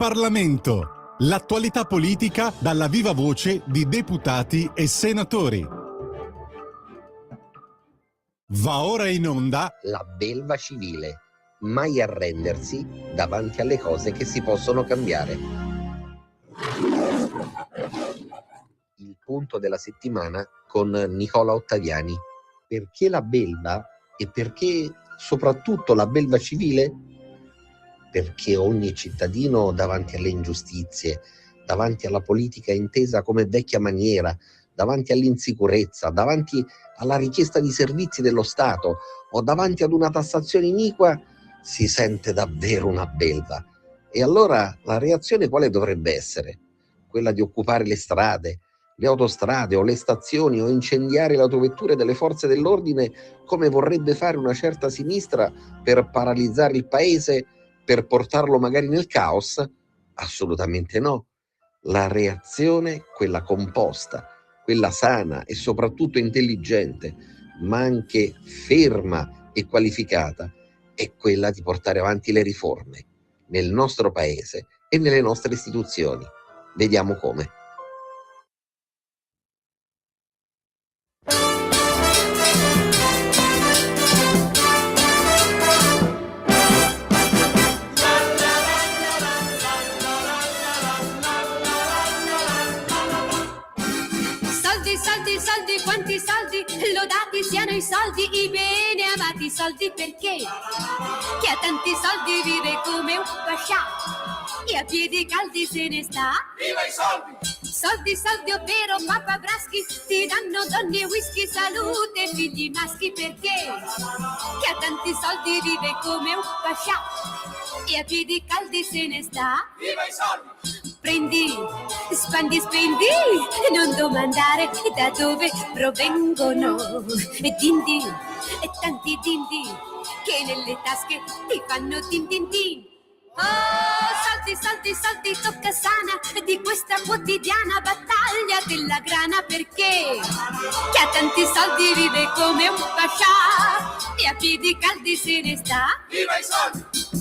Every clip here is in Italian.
Parlamento. L'attualità politica dalla viva voce di deputati e senatori. Va ora in onda La belva civile. Mai arrendersi davanti alle cose che si possono cambiare. Il punto della settimana con Nicola Ottaviani. Perché la belva e perché soprattutto la belva civile? Perché ogni cittadino davanti alle ingiustizie, davanti alla politica intesa come vecchia maniera, davanti all'insicurezza, davanti alla richiesta di servizi dello Stato o davanti ad una tassazione iniqua, si sente davvero una belva. E allora la reazione quale dovrebbe essere? Quella di occupare le strade, le autostrade o le stazioni o incendiare le autovetture delle forze dell'ordine come vorrebbe fare una certa sinistra per paralizzare il paese, per portarlo magari nel caos? Assolutamente no. La reazione, quella composta, quella sana e soprattutto intelligente, ma anche ferma e qualificata, è quella di portare avanti le riforme nel nostro paese e nelle nostre istituzioni. Vediamo come. Soldi, quanti soldi, lodati siano i soldi, i bene amati soldi, perché chi ha tanti soldi vive come un pascià e a piedi caldi se ne sta. Viva i soldi! Soldi, soldi, ovvero Papa Braschi, ti danno donne e whisky, salute, figli maschi, perché chi ha tanti soldi vive come un pascià e a piedi caldi se ne sta. Viva i soldi! Prendi, spandi, spendi, non domandare da dove provengono. E dindi, e tanti dindi, che nelle tasche ti fanno din din din. Oh, soldi, soldi, soldi, tocca sana di questa quotidiana battaglia della grana, perché chi ha tanti soldi vive come un pascià e a piedi caldi se ne sta. Viva i soldi!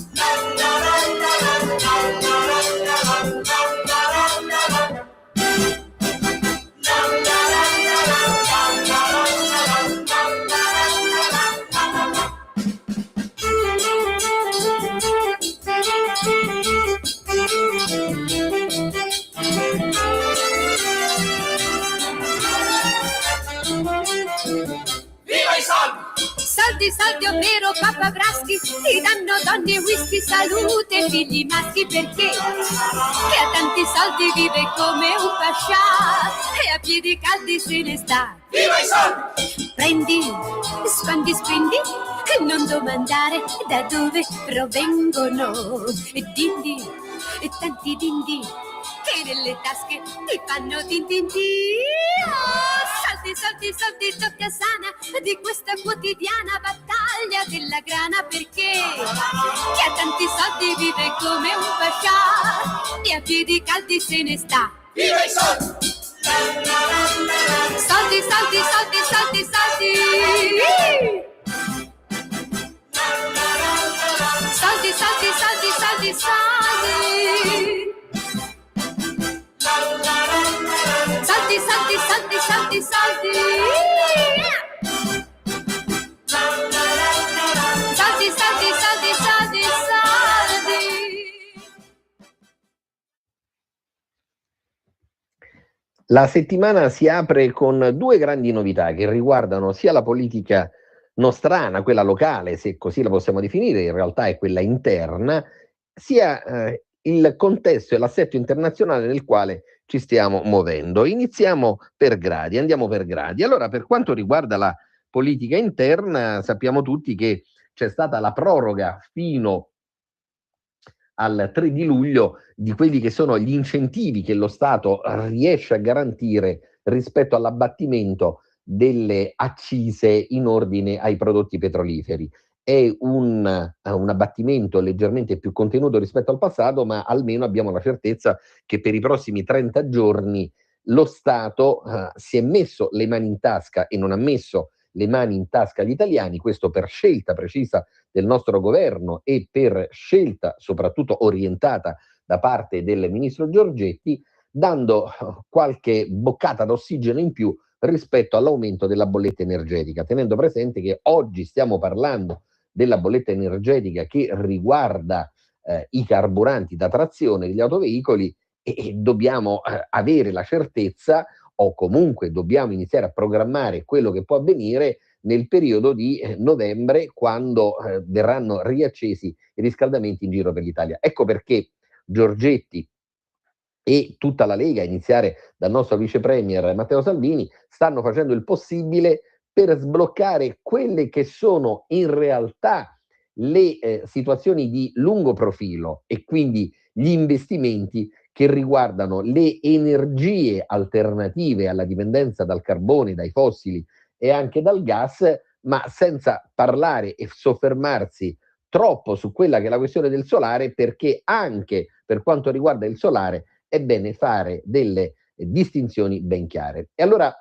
Viva i soldi! Soldi, soldi, ovvero Papa Braschi, ti danno donne, whisky, salute, figli maschi, perché chi ha tanti soldi vive come un pascià e a piedi caldi se ne sta. Viva i soldi! Prendi, spandi, spendi, non domandare da dove provengono. E dindi, e tanti dindi, che nelle tasche ti fanno din din din. Oh, soldi, soldi, soldi, tocca sana di questa quotidiana battaglia della grana, perché chi ha tanti soldi vive come un pascià e a piedi caldi se ne sta. Viva i soldi! Soldi, soldi, soldi, soldi, soldi. Soldi, soldi, soldi, soldi, soldi. Soldi, soldi, soldi, soldi, soldi. Soldi, soldi, soldi, soldi, soldi. La settimana si apre con due grandi novità che riguardano sia la politica nostrana, quella locale, se così la possiamo definire, in realtà è quella interna, sia il contesto e l'assetto internazionale nel quale ci stiamo muovendo. Iniziamo per gradi, andiamo per gradi. Allora, per quanto riguarda la politica interna, sappiamo tutti che c'è stata la proroga fino al 3 di luglio di quelli che sono gli incentivi che lo Stato riesce a garantire rispetto all'abbattimento delle accise in ordine ai prodotti petroliferi. È un abbattimento leggermente più contenuto rispetto al passato, ma almeno abbiamo la certezza che per i prossimi 30 giorni lo Stato si è messo le mani in tasca e non ha messo le mani in tasca agli italiani, questo per scelta precisa del nostro governo e per scelta soprattutto orientata da parte del ministro Giorgetti, dando qualche boccata d'ossigeno in più rispetto all'aumento della bolletta energetica, tenendo presente che oggi stiamo parlando della bolletta energetica che riguarda i carburanti da trazione degli autoveicoli e dobbiamo avere la certezza, o comunque dobbiamo iniziare a programmare quello che può avvenire nel periodo di novembre, quando verranno riaccesi i riscaldamenti in giro per l'Italia. Ecco perché Giorgetti e tutta la Lega, a iniziare dal nostro vice premier Matteo Salvini, stanno facendo il possibile per sbloccare quelle che sono in realtà le situazioni di lungo profilo e quindi gli investimenti che riguardano le energie alternative alla dipendenza dal carbone, dai fossili e anche dal gas, ma senza parlare e soffermarsi troppo su quella che è la questione del solare, perché anche per quanto riguarda il solare è bene fare delle distinzioni ben chiare. E allora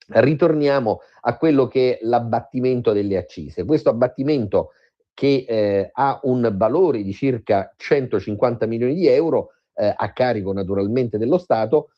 ritorniamo a quello che è l'abbattimento delle accise. Questo abbattimento, che ha un valore di circa 150 milioni di euro a carico naturalmente dello Stato,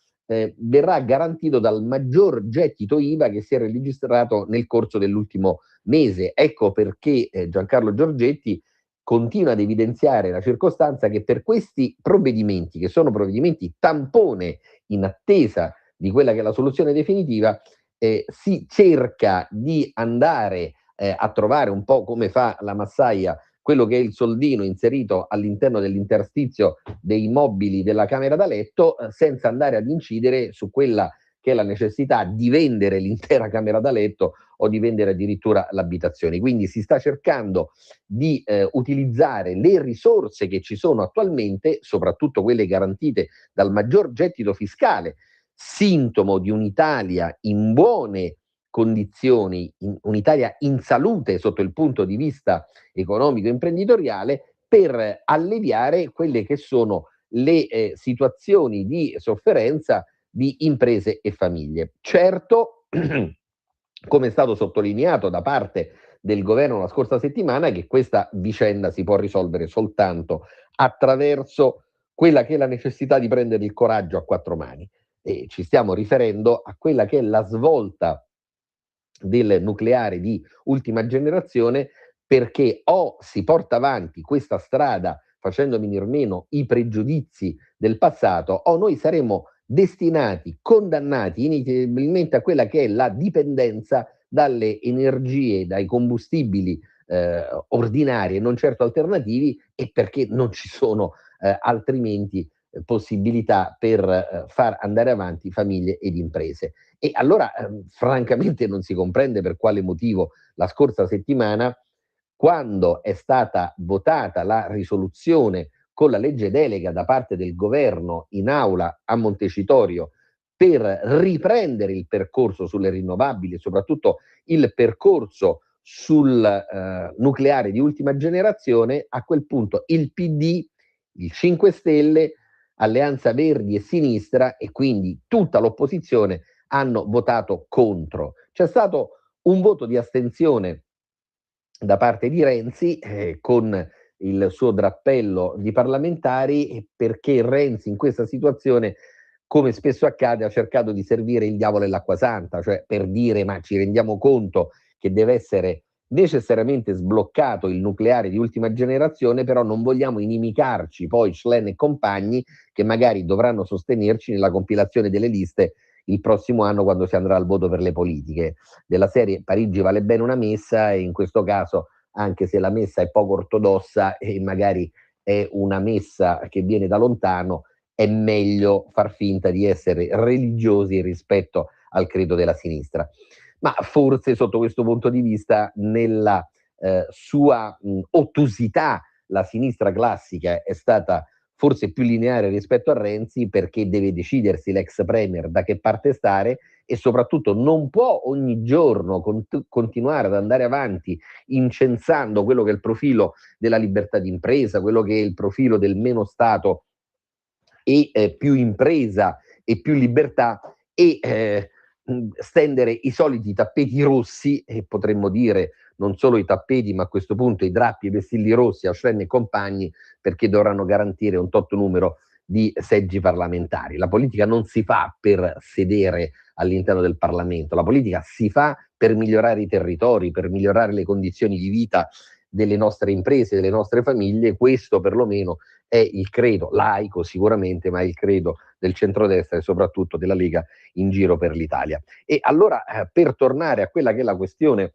verrà garantito dal maggior gettito IVA che si è registrato nel corso dell'ultimo mese. Ecco perché Giancarlo Giorgetti continua ad evidenziare la circostanza che per questi provvedimenti, che sono provvedimenti tampone in attesa di quella che è la soluzione definitiva, si cerca di andare a trovare, un po' come fa la massaia, quello che è il soldino inserito all'interno dell'interstizio dei mobili della camera da letto, senza andare ad incidere su quella che è la necessità di vendere l'intera camera da letto o di vendere addirittura l'abitazione. Quindi si sta cercando di utilizzare le risorse che ci sono attualmente, soprattutto quelle garantite dal maggior gettito fiscale, sintomo di un'Italia in buone condizioni, un'Italia in salute sotto il punto di vista economico e imprenditoriale, per alleviare quelle che sono le situazioni di sofferenza di imprese e famiglie. Certo, come è stato sottolineato da parte del governo la scorsa settimana, che questa vicenda si può risolvere soltanto attraverso quella che è la necessità di prendere il coraggio a quattro mani. E ci stiamo riferendo a quella che è la svolta del nucleare di ultima generazione, perché o si porta avanti questa strada facendo venir meno i pregiudizi del passato, o noi saremo destinati, condannati inevitabilmente a quella che è la dipendenza dalle energie, dai combustibili ordinari e non certo alternativi, e perché non ci sono altrimenti possibilità per far andare avanti famiglie ed imprese. E allora francamente non si comprende per quale motivo la scorsa settimana, quando è stata votata la risoluzione con la legge delega da parte del governo in aula a Montecitorio per riprendere il percorso sulle rinnovabili e soprattutto il percorso sul nucleare di ultima generazione, a quel punto il PD, il 5 Stelle, Alleanza Verdi e Sinistra, e quindi tutta l'opposizione, hanno votato contro. C'è stato un voto di astensione da parte di Renzi con il suo drappello di parlamentari, perché Renzi in questa situazione, come spesso accade, ha cercato di servire il diavolo e l'acqua santa, cioè per dire: ma ci rendiamo conto che deve essere necessariamente sbloccato il nucleare di ultima generazione, però non vogliamo inimicarci poi Schlein e compagni, che magari dovranno sostenerci nella compilazione delle liste il prossimo anno, quando si andrà al voto per le politiche. Della serie Parigi vale bene una messa, e in questo caso, anche se la messa è poco ortodossa e magari è una messa che viene da lontano, è meglio far finta di essere religiosi rispetto al credo della sinistra. Ma forse sotto questo punto di vista, nella sua ottusità, la sinistra classica è stata forse più lineare rispetto a Renzi, perché deve decidersi l'ex premier da che parte stare, e soprattutto non può ogni giorno continuare ad andare avanti incensando quello che è il profilo della libertà d'impresa, quello che è il profilo del meno Stato e più impresa e più libertà, e stendere i soliti tappeti rossi, e potremmo dire non solo i tappeti, ma a questo punto i drappi e i vessilli rossi a Schlein e compagni, perché dovranno garantire un tot numero di seggi parlamentari. La politica non si fa per sedere all'interno del Parlamento, la politica si fa per migliorare i territori, per migliorare le condizioni di vita delle nostre imprese, delle nostre famiglie. Questo perlomeno è il credo laico sicuramente, ma è il credo del centrodestra e soprattutto della Lega in giro per l'Italia. E allora per tornare a quella che è la questione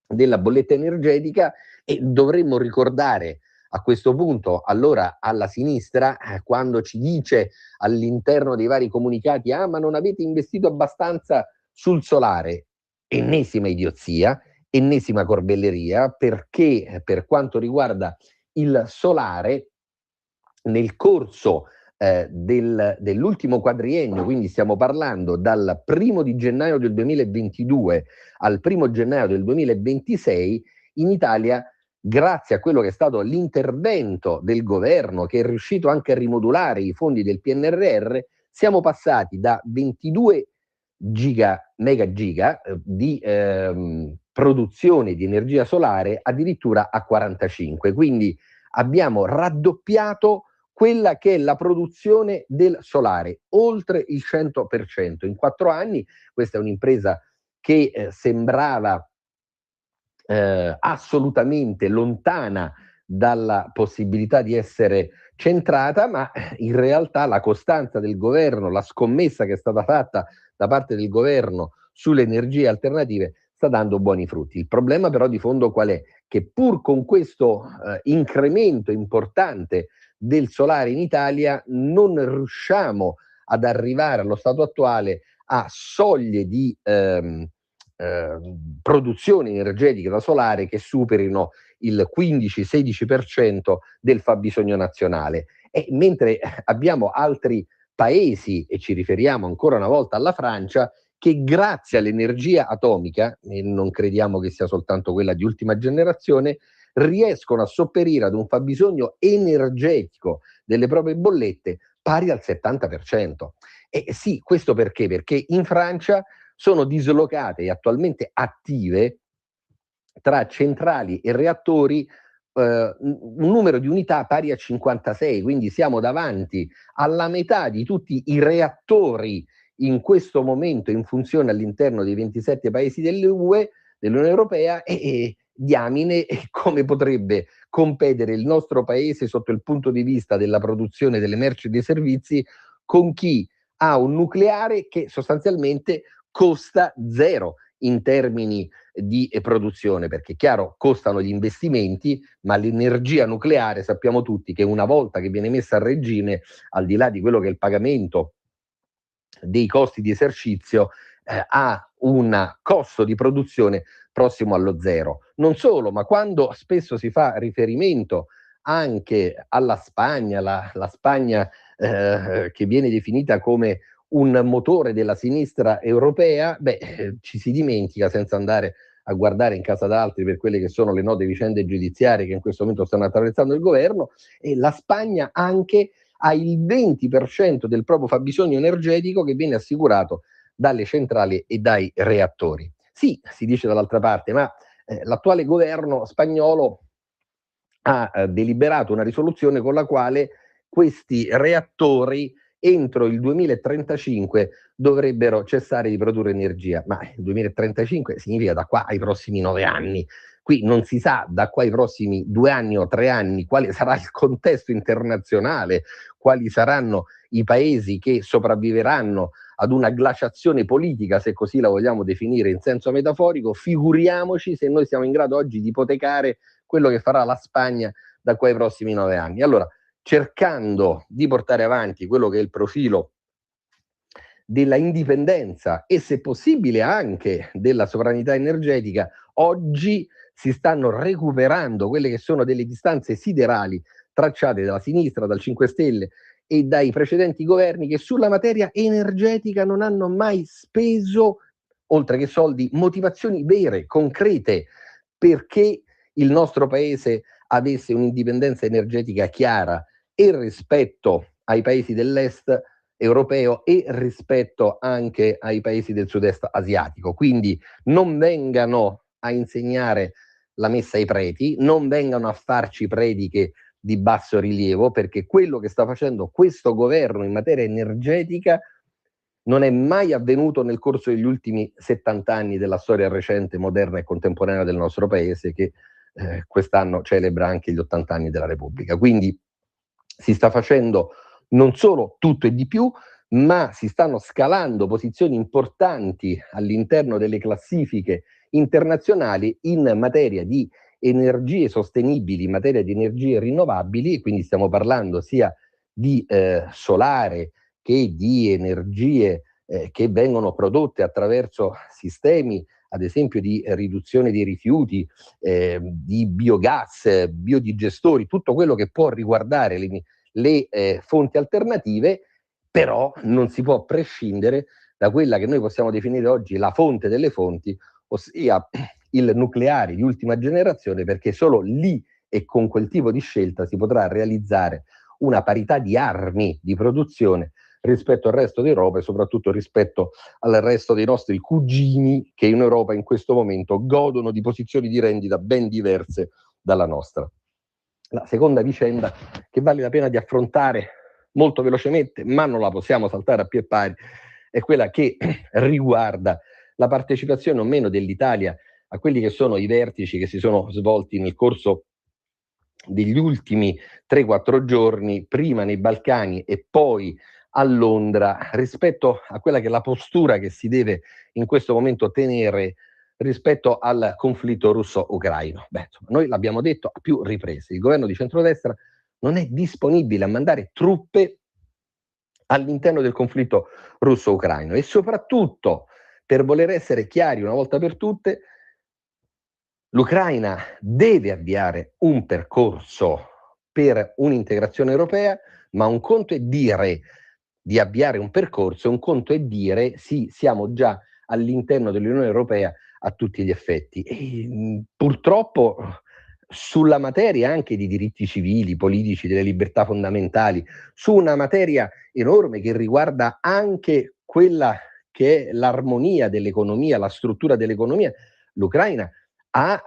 della bolletta energetica, dovremmo ricordare a questo punto allora alla sinistra quando ci dice all'interno dei vari comunicati ma non avete investito abbastanza sul solare, ennesima idiozia, ennesima corbelleria, perché per quanto riguarda il solare nel corso dell'ultimo quadriennio, quindi stiamo parlando dal 1° di gennaio del 2022 al 1° gennaio del 2026, in Italia, grazie a quello che è stato l'intervento del governo, che è riuscito anche a rimodulare i fondi del PNRR, siamo passati da 22 megagiga di produzione di energia solare addirittura a 45. Quindi abbiamo raddoppiato quella che è la produzione del solare, oltre il 100%. In 4 anni, questa è un'impresa che sembrava assolutamente lontana dalla possibilità di essere centrata, ma in realtà la costanza del governo, la scommessa che è stata fatta da parte del governo sulle energie alternative sta dando buoni frutti. Il problema però di fondo qual è? Che pur con questo incremento importante del solare in Italia non riusciamo ad arrivare allo stato attuale a soglie di produzione energetica da solare che superino il 15-16% del fabbisogno nazionale. E mentre abbiamo altri paesi, e ci riferiamo ancora una volta alla Francia, che grazie all'energia atomica, e non crediamo che sia soltanto quella di ultima generazione, riescono a sopperire ad un fabbisogno energetico delle proprie bollette pari al 70%. E sì, questo perché? Perché in Francia sono dislocate e attualmente attive tra centrali e reattori un numero di unità pari a 56, quindi siamo davanti alla metà di tutti i reattori in questo momento in funzione all'interno dei 27 paesi dell'UE, dell'Unione Europea, e diamine come potrebbe competere il nostro paese sotto il punto di vista della produzione delle merci e dei servizi con chi ha un nucleare che sostanzialmente costa zero in termini di produzione, perché è chiaro, costano gli investimenti, ma l'energia nucleare sappiamo tutti che una volta che viene messa a regime, al di là di quello che è il pagamento dei costi di esercizio, ha un costo di produzione prossimo allo zero. Non solo, ma quando spesso si fa riferimento anche alla Spagna, la Spagna che viene definita come un motore della sinistra europea, ci si dimentica, senza andare a guardare in casa d'altri per quelle che sono le note vicende giudiziarie che in questo momento stanno attraversando il governo, e la Spagna anche ha il 20% del proprio fabbisogno energetico che viene assicurato dalle centrali e dai reattori. Sì, si dice dall'altra parte, ma l'attuale governo spagnolo ha deliberato una risoluzione con la quale questi reattori entro il 2035 dovrebbero cessare di produrre energia, ma il 2035 significa da qua ai prossimi 9 anni. Qui non si sa da qua ai prossimi 2 anni o 3 anni quale sarà il contesto internazionale, quali saranno i paesi che sopravviveranno ad una glaciazione politica, se così la vogliamo definire in senso metaforico. Figuriamoci se noi siamo in grado oggi di ipotecare quello che farà la Spagna da qua ai prossimi 9 anni. Allora, cercando di portare avanti quello che è il profilo della indipendenza e, se possibile, anche della sovranità energetica, oggi si stanno recuperando quelle che sono delle distanze siderali tracciate dalla sinistra, dal 5 Stelle e dai precedenti governi, che sulla materia energetica non hanno mai speso, oltre che soldi, motivazioni vere, concrete, perché il nostro paese avesse un'indipendenza energetica chiara e rispetto ai paesi dell'est europeo e rispetto anche ai paesi del sud-est asiatico. Quindi non vengano a insegnare la messa ai preti, non vengano a farci prediche di basso rilievo, perché quello che sta facendo questo governo in materia energetica non è mai avvenuto nel corso degli ultimi 70 anni della storia recente, moderna e contemporanea del nostro paese, che quest'anno celebra anche gli 80 anni della Repubblica. Quindi si sta facendo non solo tutto e di più, ma si stanno scalando posizioni importanti all'interno delle classifiche internazionali in materia di energie sostenibili, in materia di energie rinnovabili, quindi stiamo parlando sia di solare che di energie che vengono prodotte attraverso sistemi, ad esempio, di riduzione dei rifiuti, di biogas, biodigestori, tutto quello che può riguardare le fonti alternative. Però non si può prescindere da quella che noi possiamo definire oggi la fonte delle fonti, ossia il nucleare di ultima generazione, perché solo lì e con quel tipo di scelta si potrà realizzare una parità di armi di produzione rispetto al resto d'Europa e soprattutto rispetto al resto dei nostri cugini che in Europa in questo momento godono di posizioni di rendita ben diverse dalla nostra. La seconda vicenda che vale la pena di affrontare molto velocemente, ma non la possiamo saltare a piè pari, è quella che riguarda la partecipazione o meno dell'Italia a quelli che sono i vertici che si sono svolti nel corso degli ultimi 3-4 giorni, prima nei Balcani e poi a Londra, rispetto a quella che è la postura che si deve in questo momento tenere rispetto al conflitto russo-ucraino. Noi l'abbiamo detto a più riprese, il governo di centrodestra non è disponibile a mandare truppe all'interno del conflitto russo-ucraino e soprattutto, per voler essere chiari una volta per tutte, l'Ucraina deve avviare un percorso per un'integrazione europea, ma un conto è dire di avviare un percorso, un conto è dire sì, siamo già all'interno dell'Unione Europea a tutti gli effetti. E, purtroppo sulla materia anche di diritti civili, politici, delle libertà fondamentali, su una materia enorme che riguarda anche quella che è l'armonia dell'economia, la struttura dell'economia, l'Ucraina ha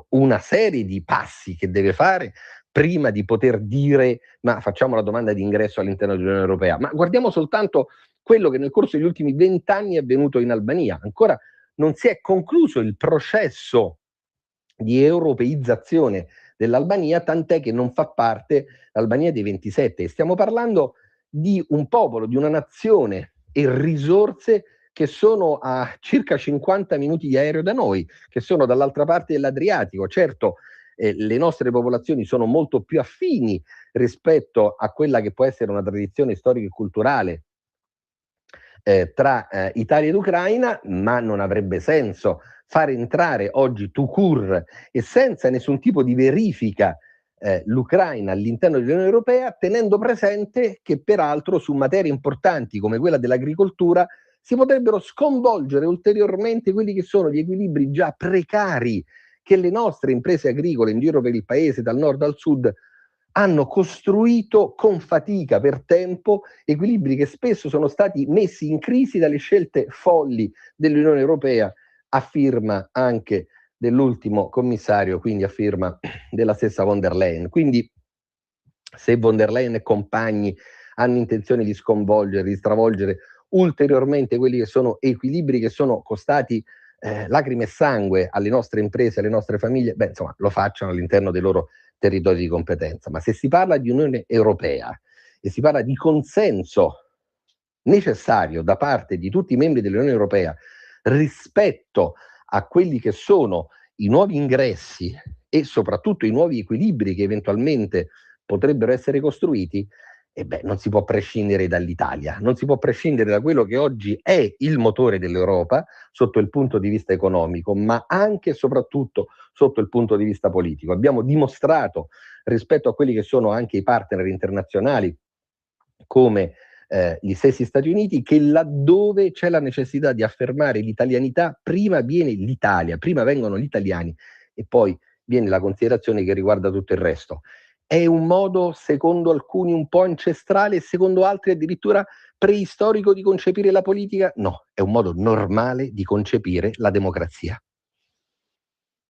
una serie di passi che deve fare prima di poter dire ma facciamo la domanda di ingresso all'interno dell'Unione Europea. Ma guardiamo soltanto quello che nel corso degli ultimi 20 anni è avvenuto in Albania. Ancora non si è concluso il processo di europeizzazione dell'Albania, tant'è che non fa parte l'Albania dei 27. Stiamo parlando di un popolo, di una nazione e risorse che sono a circa 50 minuti di aereo da noi, che sono dall'altra parte dell'Adriatico. Certo, le nostre popolazioni sono molto più affini rispetto a quella che può essere una tradizione storica e culturale tra Italia ed Ucraina, ma non avrebbe senso fare entrare oggi tout court e senza nessun tipo di verifica l'Ucraina all'interno dell'Unione Europea, tenendo presente che peraltro su materie importanti come quella dell'agricoltura si potrebbero sconvolgere ulteriormente quelli che sono gli equilibri già precari che le nostre imprese agricole in giro per il paese, dal nord al sud, hanno costruito con fatica per tempo, equilibri che spesso sono stati messi in crisi dalle scelte folli dell'Unione Europea, a firma anche dell'ultimo commissario, quindi a firma della stessa von der Leyen. Quindi se von der Leyen e compagni hanno intenzione di sconvolgere, di stravolgere ulteriormente quelli che sono equilibri che sono costati lacrime e sangue alle nostre imprese, alle nostre famiglie, insomma, lo facciano all'interno dei loro territori di competenza. Ma se si parla di Unione Europea e si parla di consenso necessario da parte di tutti i membri dell'Unione Europea rispetto a quelli che sono i nuovi ingressi e soprattutto i nuovi equilibri che eventualmente potrebbero essere costruiti, non si può prescindere dall'Italia, non si può prescindere da quello che oggi è il motore dell'Europa sotto il punto di vista economico, ma anche e soprattutto sotto il punto di vista politico. Abbiamo dimostrato rispetto a quelli che sono anche i partner internazionali come gli stessi Stati Uniti, che laddove c'è la necessità di affermare l'italianità, prima viene l'Italia, prima vengono gli italiani e poi viene la considerazione che riguarda tutto il resto. È un modo, secondo alcuni, un po' ancestrale e secondo altri addirittura preistorico di concepire la politica? No, è un modo normale di concepire la democrazia.